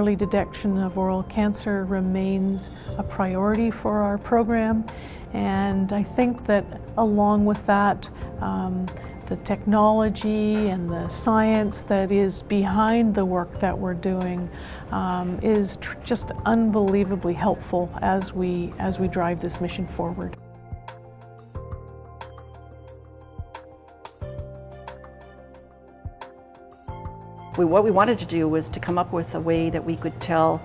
early detection of oral cancer remains a priority for our program, and I think that along with that, the technology and the science that is behind the work that we're doing is just unbelievably helpful as we drive this mission forward. What we wanted to do was to come up with a way that we could tell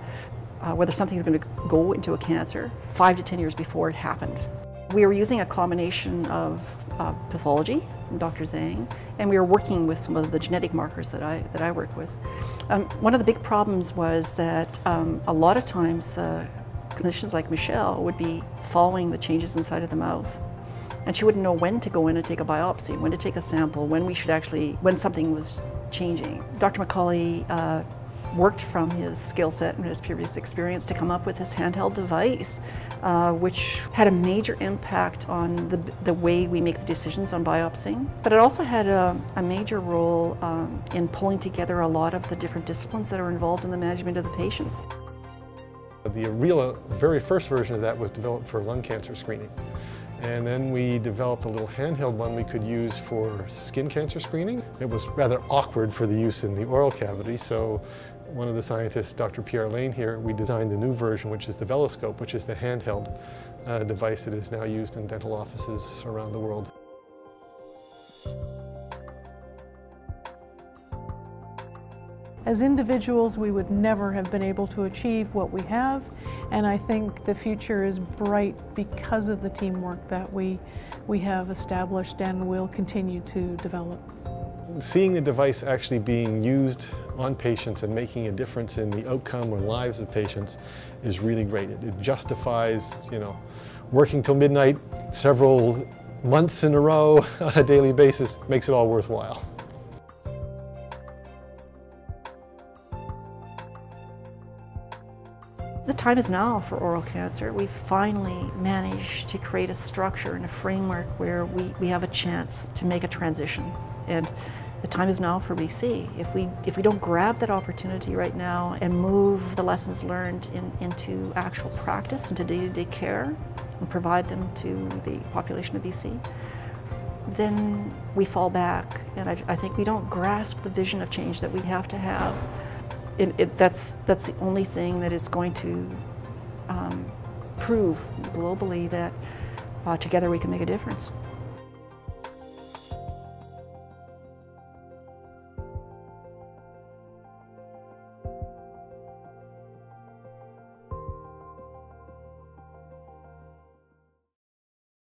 whether something's going to go into a cancer 5 to 10 years before it happened. We were using a combination of pathology from Dr. Zhang, and we were working with some of the genetic markers that I work with. One of the big problems was that a lot of times clinicians like Michelle would be following the changes inside of the mouth, and she wouldn't know when to go in and take a biopsy, when to take a sample, when something was changing. Dr. McCauley worked from his skill set and his previous experience to come up with this handheld device, which had a major impact on the way we make the decisions on biopsying. But it also had a major role in pulling together a lot of the different disciplines that are involved in the management of the patients. The very first version of that was developed for lung cancer screening. And then we developed a little handheld one we could use for skin cancer screening. It was rather awkward for the use in the oral cavity, so one of the scientists, Dr. Pierre Lane here, we designed the new version, which is the Veloscope, which is the handheld device that is now used in dental offices around the world. As individuals, we would never have been able to achieve what we have, and I think the future is bright because of the teamwork that we have established and will continue to develop. Seeing the device actually being used on patients and making a difference in the outcome or lives of patients is really great. It justifies, working till midnight several months in a row on a daily basis, makes it all worthwhile. The time is now for oral cancer. We've finally managed to create a structure and a framework where we have a chance to make a transition. And the time is now for BC. If we don't grab that opportunity right now and move the lessons learned into actual practice, into day-to-day care, and provide them to the population of BC, then we fall back. And I think we don't grasp the vision of change that we have to have. That's the only thing that is going to prove globally that together we can make a difference.